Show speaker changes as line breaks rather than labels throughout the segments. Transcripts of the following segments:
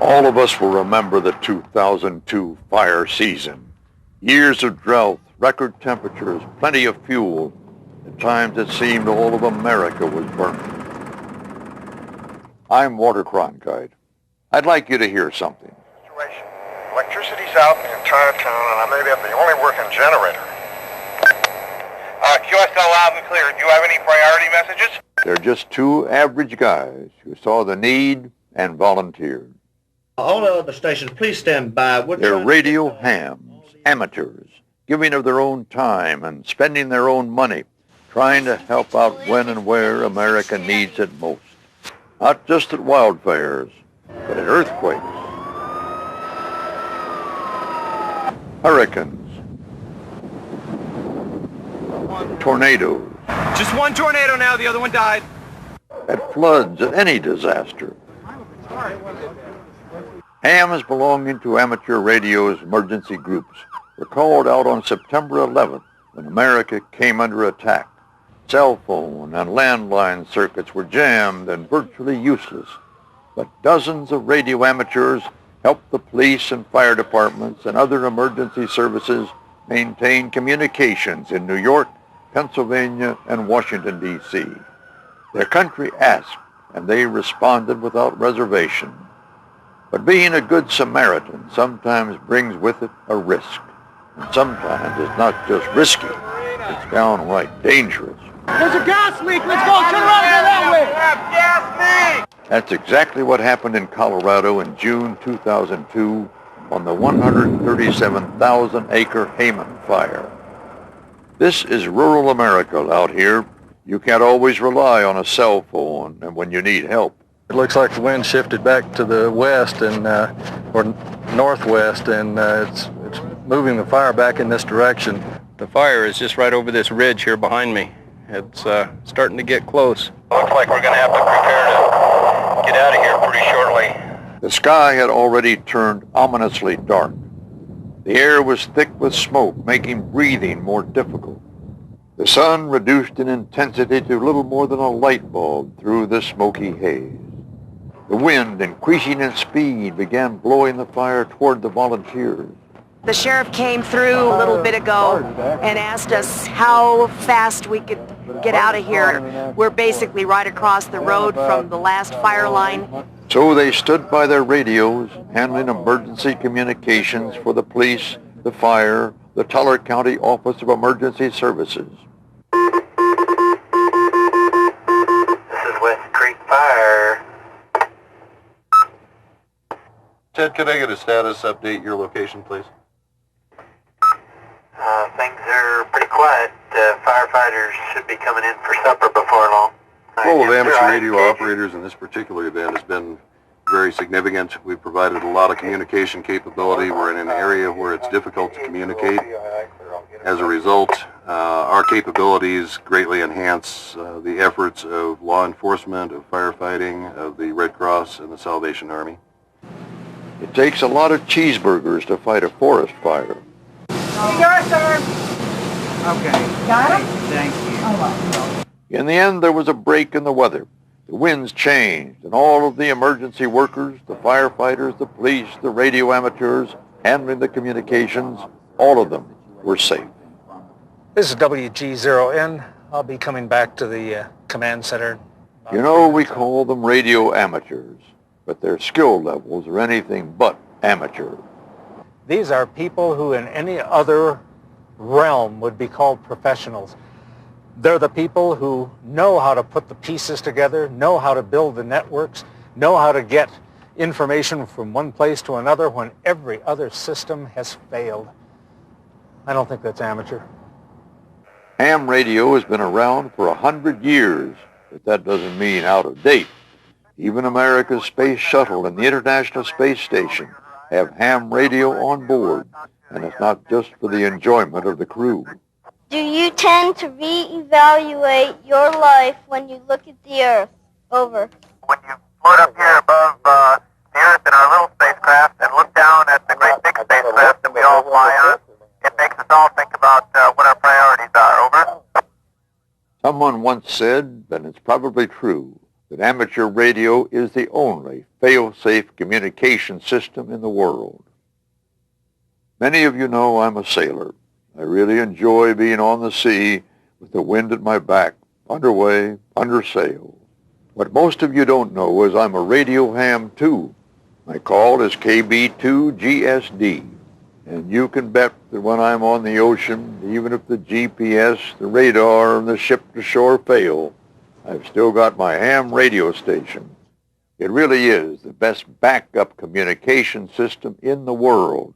All of us will remember the 2002 fire season. Years of drought, record temperatures, plenty of fuel. At times it seemed all of America was burning. I'm Walter Cronkite. I'd like you to hear something.
Situation. Electricity's out in the entire town, and I may have the only working generator. QSL loud and clear. Do you have any priority messages?
They're just two average guys who saw the need and volunteered.
All the other stations, please stand by.
They're radio hams, amateurs, giving of their own time and spending their own money, trying to help out when and where America needs it most. Not just at wildfires, but at earthquakes, hurricanes, tornadoes.
Just one tornado now, the other one died.
At floods, at any disaster. Hams belonging to amateur radio's emergency groups were called out on September 11th when America came under attack. Cell phone and landline circuits were jammed and virtually useless, but dozens of radio amateurs helped the police and fire departments and other emergency services maintain communications in New York, Pennsylvania, and Washington, D.C. Their country asked, and they responded without reservation. But being a good Samaritan sometimes brings with it a risk. And sometimes it's not just risky, it's downright dangerous.
There's a gas leak! Let's go! Turn around and go that way!
Gas leak!
That's exactly what happened in Colorado in June 2002 on the 137,000-acre Hayman fire. This is rural America out here. You can't always rely on a cell phone and when you need help.
It looks like the wind shifted back to the west and or northwest, and it's moving the fire back in this direction.
The fire is just right over this ridge here behind me. It's starting to get close.
Looks like we're going to have to prepare to get out of here pretty shortly.
The sky had already turned ominously dark. The air was thick with smoke, making breathing more difficult. The sun reduced in intensity to little more than a light bulb through the smoky haze. The wind, increasing in speed, began blowing the fire toward the volunteers.
The sheriff came through a little bit ago and asked us how fast we could get out of here. We're basically right across the road from the last fire line.
So they stood by their radios, handling emergency communications for the police, the fire, the Teller County Office of Emergency Services.
This is West Creek Fire.
Ted, could I get a status update, your location, please?
Things are pretty quiet. Firefighters should be coming in for supper before long.
The role of amateur radio operators in this particular event has been very significant. We've provided a lot of communication capability. We're in an area where it's difficult to communicate. As a result, our capabilities greatly enhance the efforts of law enforcement, of firefighting, of the Red Cross, and the Salvation Army.
It takes a lot of cheeseburgers to fight a forest fire.
Here you go, sir. Okay. Got it? Thank you.
In the end, there was a break in the weather. The winds changed, and all of the emergency workers, the firefighters, the police, the radio amateurs, handling the communications, all of them were safe.
This is WG0N. I'll be coming back to the command center.
You know, we call them radio amateurs, but their skill levels are anything but amateur.
These are people who in any other realm would be called professionals. They're the people who know how to put the pieces together, know how to build the networks, know how to get information from one place to another when every other system has failed. I don't think that's amateur.
Ham radio has been around for 100 years, but that doesn't mean out of date. Even America's space shuttle and the International Space Station have ham radio on board, and it's not just for the enjoyment of the crew.
Do you tend to reevaluate your life when you look at the Earth? Over.
When you float up here above the Earth in our little spacecraft and look down at the great big spacecraft that we all fly on, it makes us all think about what our priorities are. Over.
Someone once said, and it's probably true, that amateur radio is the only fail-safe communication system in the world. Many of you know I'm a sailor. I really enjoy being on the sea with the wind at my back, underway, under sail. What most of you don't know is I'm a radio ham too. My call is KB2GSD. And you can bet that when I'm on the ocean, even if the GPS, the radar, and the ship-to-shore fail, I've still got my ham radio station. It really is the best backup communication system in the world.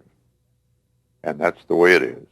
And that's the way it is.